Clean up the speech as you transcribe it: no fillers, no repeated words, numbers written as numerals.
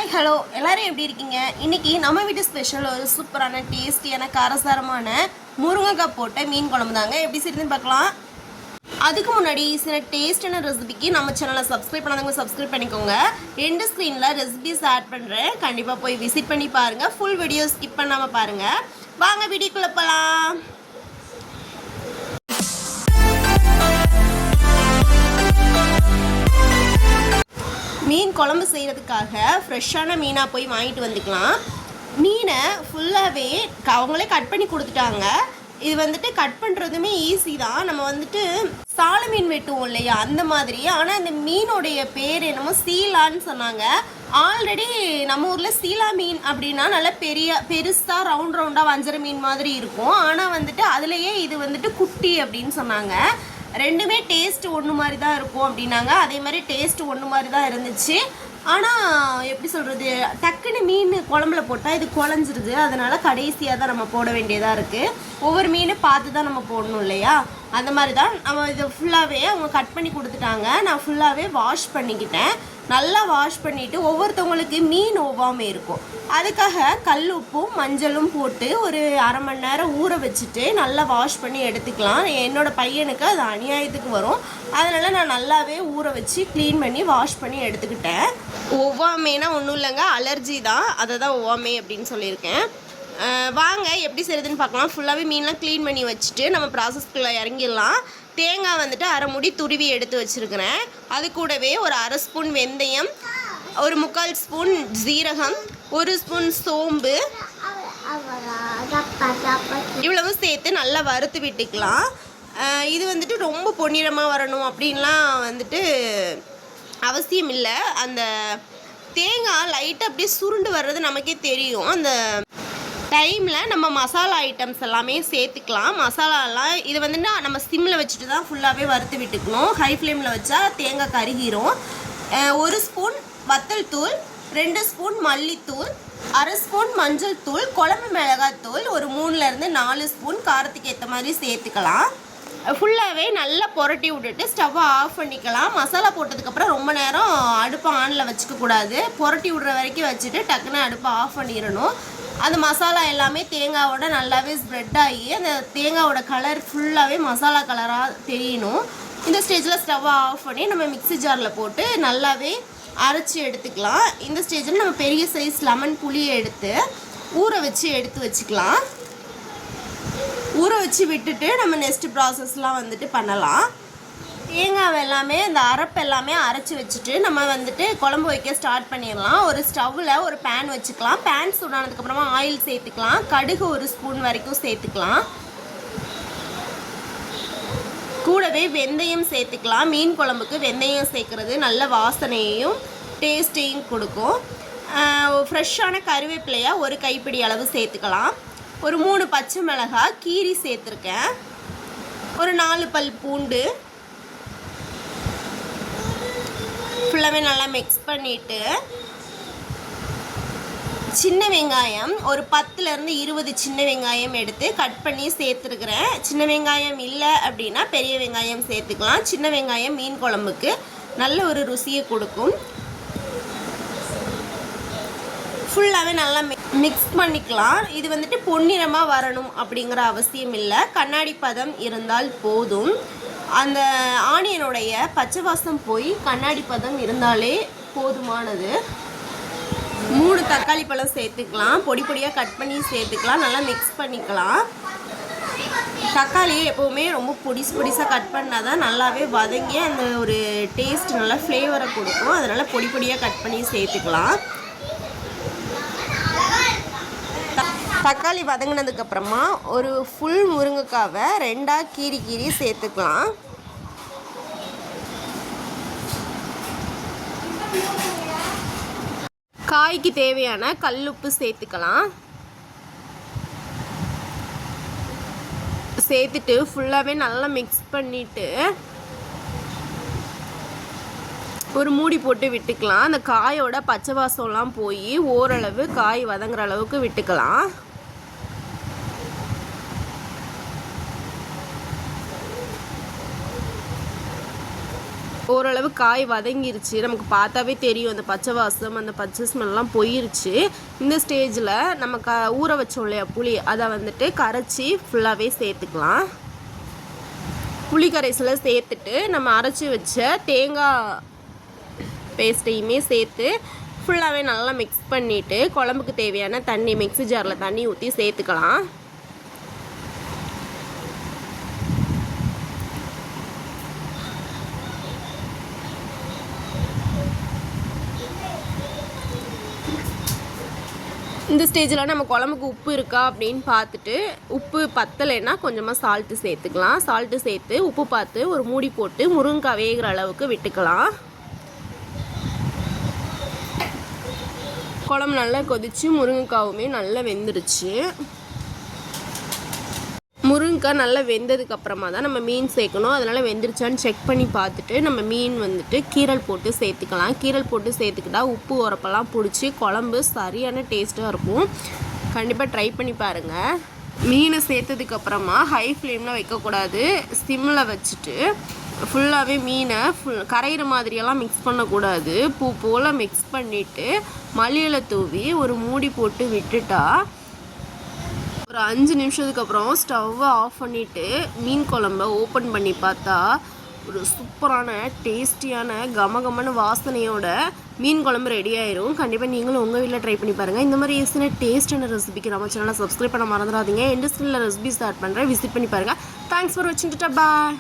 Hi hello எல்லாரும் எப்படி இருக்கீங்க? இன்னைக்கு நம்ம வீட்டு ஸ்பெஷல் ஒரு சூப்பரான டேஸ்டியான காரசாரமான முருங்கைக்காய் போட்ட மீன் குழம்பு தாங்க. எப்படி செய்யுதுன்னு பார்க்கலாம். அதுக்கு முன்னாடி சில டேஸ்டான ரெசிபிக்கு நம்ம சேனலை சப்ஸ்கிரைப் பண்ணாதவங்க சப்ஸ்கிரைப் பண்ணிக்கோங்க. எண்டு ஸ்க்ரீனில் ரெசிபிஸ் ஆட் பண்ணுறேன், கண்டிப்பாக போய் விசிட் பண்ணி பாருங்கள். ஃபுல் வீடியோ ஸ்கிப் பண்ணாமல் பாருங்கள். வாங்க வீடியோக்குள்ளே போகலாம். மீன் குழம்பு செய்கிறதுக்காக ஃப்ரெஷ்ஷான மீனாக போய் வாங்கிட்டு வந்துக்கலாம். மீனை ஃபுல்லாகவே அவங்களே கட் பண்ணி கொடுத்துட்டாங்க. இது வந்துட்டு கட் பண்ணுறதுமே ஈஸி தான். நம்ம வந்துட்டு சால மீன் வெட்டுவோம் இல்லையா, அந்த மாதிரி. ஆனால் இந்த மீனுடைய பேர் என்னமோ சீலான்னு சொன்னாங்க. ஆல்ரெடி நம்ம ஊரில் சீலா மீன் அப்படின்னா நல்லா பெருசாக ரவுண்டாக வஞ்சர மீன் மாதிரி இருக்கும். ஆனால் வந்துட்டு அதுலேயே இது வந்துட்டு குட்டி அப்படின்னு சொன்னாங்க. ரெண்டுமே டேஸ்ட் ஒன்று மாதிரி தான் இருக்கும் அப்படின்னாங்க. அதே மாதிரி டேஸ்ட் ஒன்று மாதிரி தான் இருந்துச்சு. ஆனால் எப்படி சொல்கிறது, டக்குன்னு மீன் குழம்புல போட்டால் இது குழஞ்சிருது. அதனால் கடைசியாக தான் நம்ம போட வேண்டியதாக இருக்குது. ஒவ்வொரு மீனும் பார்த்து தான் நம்ம போடணும் இல்லையா, அந்த மாதிரி தான். நம்ம இதை ஃபுல்லாகவே அவங்க கட் பண்ணி கொடுத்துட்டாங்க. நான் ஃபுல்லாகவே வாஷ் பண்ணிக்கிட்டேன். நல்லா வாஷ் பண்ணிவிட்டு ஒவ்வொருத்தவங்களுக்கு மீன் ஒவ்வாமல் இருக்கும். அதுக்காக கல் உப்பும் மஞ்சளும் போட்டு ஒரு அரை மணி நேரம் ஊற வச்சுட்டு நல்லா வாஷ் பண்ணி எடுத்துக்கலாம். என்னோடய பையனுக்கு அது அநியாயத்துக்கு வரும். அதனால் நான் நல்லாவே ஊற வச்சு க்ளீன் பண்ணி வாஷ் பண்ணி எடுத்துக்கிட்டேன். ஒவ்வாமைனா ஒன்றும் இல்லைங்க, அலர்ஜி தான். அதை தான் ஒவ்வாமை அப்படின்னு சொல்லியிருக்கேன். வாங்க எப்படி செய்யுதுன்னு பார்க்கலாம். ஃபுல்லாகவே மீன்லாம் க்ளீன் பண்ணி வச்சுட்டு நம்ம ப்ராசஸ்க்குள்ளே இறங்கிடலாம். தேங்காய் வந்துட்டு அரை முடி துருவி எடுத்து வச்சுருக்கிறேன். அது கூடவே ஒரு அரை ஸ்பூன் வெந்தயம், ஒரு 3/4 ஸ்பூன் ஜீரகம், 1 ஸ்பூன் சோம்பு, இவ்வளவு சேர்த்து நல்லா வறுத்து விட்டுக்கலாம். இது வந்துட்டு ரொம்ப பொன்னிறமாக வரணும் அப்படின்லாம் வந்துட்டு அவசியம் இல்லை. அந்த தேங்காய் லைட்டாக அப்படியே சுருண்டு வர்றது நமக்கே தெரியும். அந்த டைமில் நம்ம மசாலா ஐட்டம்ஸ் எல்லாமே சேர்த்துக்கலாம். மசாலாலாம் இது வந்துட்டு நம்ம சிம்மில் வச்சுட்டு தான் ஃபுல்லாகவே வறுத்து விட்டுக்கணும். ஹை ஃப்ளேமில் வச்சா தேங்காய் கருகிரும். 1 ஸ்பூன் வத்தல் தூள், 2 ஸ்பூன் மல்லித்தூள், அரை ஸ்பூன் மஞ்சள் தூள், குழம்பு மிளகாத்தூள் ஒரு 3லேருந்து 4 ஸ்பூன் காரத்துக்கு ஏற்ற மாதிரி சேர்த்துக்கலாம். ஃபுல்லாகவே நல்லா புரட்டி விட்டுட்டு ஸ்டவ்வை ஆஃப் பண்ணிக்கலாம். மசாலா போட்டதுக்கப்புறம் ரொம்ப நேரம் அடுப்பை ஆனில் வச்சுக்கக்கூடாது. புரட்டி விடுற வரைக்கும் வச்சுட்டு டக்குன்னு அடுப்பை ஆஃப் பண்ணிடணும். அந்த மசாலா எல்லாமே தேங்காவோட நல்லாவே ஸ்ப்ரெட் ஆகி அந்த தேங்காவோட கலர் ஃபுல்லாகவே மசாலா கலராக தெரியணும். இந்த ஸ்டேஜில் ஸ்டவ்வை ஆஃப் பண்ணி நம்ம மிக்ஸி ஜாரில் போட்டு நல்லாவே அரைச்சி எடுத்துக்கலாம். இந்த ஸ்டேஜில் நம்ம பெரிய சைஸ் லெமன் புளியை எடுத்து ஊற வச்சு எடுத்து வச்சுக்கலாம். ஊற வச்சு விட்டுட்டு நம்ம நெக்ஸ்ட் ப்ராசஸ்லாம் வந்துட்டு பண்ணலாம். தேங்காய் எல்லாமே இந்த அரைப்பு எல்லாமே அரைச்சி வச்சுட்டு நம்ம வந்துட்டு குழம்பு வைக்க ஸ்டார்ட் பண்ணிடலாம். ஒரு ஸ்டவ்வில் ஒரு பேன் வச்சுக்கலாம். பேன் சூடானதுக்கப்புறமா ஆயில் சேர்த்துக்கலாம். கடுகு 1 ஸ்பூன் வரைக்கும் சேர்த்துக்கலாம். கூடவே வெந்தயம் சேர்த்துக்கலாம். மீன் குழம்புக்கு வெந்தயம் சேர்க்குறது நல்ல வாசனையையும் டேஸ்ட்டையும் கொடுக்கும். ஃப்ரெஷ்ஷான கருவேப்பிலையாக ஒரு கைப்பிடி அளவு சேர்த்துக்கலாம். ஒரு 3 பச்சை மிளகாய் கீரி சேர்த்துருக்கேன். ஒரு 4 பல் பூண்டு ஃபுல்லாகவே நல்லா மிக்ஸ் பண்ணிவிட்டு சின்ன வெங்காயம் ஒரு 10லேருந்து 20 சின்ன வெங்காயம் எடுத்து கட் பண்ணி சேர்த்துருக்குறேன். சின்ன வெங்காயம் இல்லை அப்படின்னா பெரிய வெங்காயம் சேர்த்துக்கலாம். சின்ன வெங்காயம் மீன் குழம்புக்கு நல்ல ஒரு ருசியை கொடுக்கும். ஃபுல்லாகவே நல்லா மிக்ஸ் பண்ணிக்கலாம். இது வந்துட்டு பொன்னிறமாக வரணும் அப்படிங்கிற அவசியம் இல்லை, கண்ணாடி பதம் இருந்தால் போதும். அந்த ஆனியனுடைய பச்சை வாசம் போய் கண்ணாடி பதம் இருந்தாலே போதுமானது. 3 தக்காளி பழம் சேர்த்துக்கலாம். பொடி பொடியாக கட் பண்ணி சேர்த்துக்கலாம். நல்லா மிக்ஸ் பண்ணிக்கலாம். தக்காளியை எப்போவுமே ரொம்ப பொடிசாக கட் பண்ணால் தான் நல்லாவே வதங்கி அந்த ஒரு டேஸ்ட் நல்லா ஃப்ளேவரை கொடுக்கும். அதனால் பொடி பொடியாக கட் பண்ணி சேர்த்துக்கலாம். தக்காளி வதங்கினதுக்கப்புறமா ஒரு ஃபுல் முருங்கைக்காவை 2ஆக கீறி சேர்த்துக்கலாம். காய்க்கு தேவையான கல்லுப்பு சேர்த்துக்கலாம். சேர்த்துட்டு ஃபுல்லாகவே நல்லா மிக்ஸ் பண்ணிவிட்டு ஒரு மூடி போட்டு விட்டுக்கலாம். அந்த காயோட பச்சை வாசம்லாம் போய் ஓரளவு காய் வதங்குற அளவுக்கு விட்டுக்கலாம். ஓரளவு காய் வதங்கிருச்சு, நமக்கு பார்த்தாவே தெரியும் அந்த பச்சை வாசம் அந்த பச்சை ஸ்மெல்லாம் போயிருச்சு. இந்த ஸ்டேஜில் நம்ம ஊற வச்சோம் இல்லையா புளி, அதை வந்துட்டு கரைச்சி ஃபுல்லாகவே சேர்த்துக்கலாம். புளி கரைசலை சேர்த்துட்டு நம்ம அரைச்சி வச்ச தேங்காய் பேஸ்ட்டையுமே சேர்த்து ஃபுல்லாகவே நல்லா மிக்ஸ் பண்ணிவிட்டு குழம்புக்கு தேவையான தண்ணி மிக்ஸி ஜாரில் தண்ணி ஊற்றி சேர்த்துக்கலாம். இந்த ஸ்டேஜில் நம்ம குழம்புக்கு உப்பு இருக்கா அப்படின்னு பார்த்துட்டு உப்பு பத்தலைன்னா கொஞ்சமாக சால்ட்டு சேர்த்துக்கலாம். சால்ட்டு சேர்த்து உப்பு பார்த்து ஒரு மூடி போட்டு முருங்கைக்காய் வேகிற அளவுக்கு விட்டுக்கலாம். குழம்பு நல்லா கொதிச்சு முருங்கைக்காவுமே நல்லா வெந்துருச்சு. முருங்கைக்காய் நல்லா வெந்ததுக்கப்புறமா தான் நம்ம மீன் சேர்க்கணும். அதனால் வெந்துருச்சான்னு செக் பண்ணி பார்த்துட்டு நம்ம மீன் வந்துட்டு கீரல் போட்டு சேர்த்துக்கலாம். கீரல் போட்டு சேர்த்துக்கிட்டா உப்பு உரப்பெல்லாம் பிடிச்சி குழம்பு சரியான டேஸ்ட்டாக இருக்கும். கண்டிப்பாக ட்ரை பண்ணி பாருங்கள். மீனை சேர்த்ததுக்கப்புறமா ஹை ஃப்ளேமில் வைக்கக்கூடாது, சிம்மில் வச்சுட்டு ஃபுல்லாகவே மீனை கரையிற மாதிரியெல்லாம் மிக்ஸ் பண்ணக்கூடாது. பூ போல் மிக்ஸ் பண்ணிவிட்டு மல்லியிலை தூவி ஒரு மூடி போட்டு விட்டுட்டா ஒரு 5 நிமிஷத்துக்கு அப்புறம் ஸ்டவ்வை ஆஃப் பண்ணிவிட்டு மீன் குழம்ப ஓப்பன் பண்ணி பார்த்தா ஒரு சூப்பரான டேஸ்டியான கமகமான வாசனையோட மீன் குழம்பு ரெடி ஆயிரும். கண்டிப்பாக நீங்களும் உங்கள் வீட்டில் ட்ரை பண்ணி பாருங்கள். இந்த மாதிரி ஈஸியான டேஸ்டான ரெசிபிக்கு நம்ம சேனலை சப்ஸ்கிரைப் பண்ண மறந்துடாதீங்க. இண்டஸ்ட்ரியில் ரெசிபி ஸ்டார்ட் பண்ணுறேன், விசிட் பண்ணி பாருங்கள். தேங்க்ஸ் ஃபார் வாட்சிங். பாய்.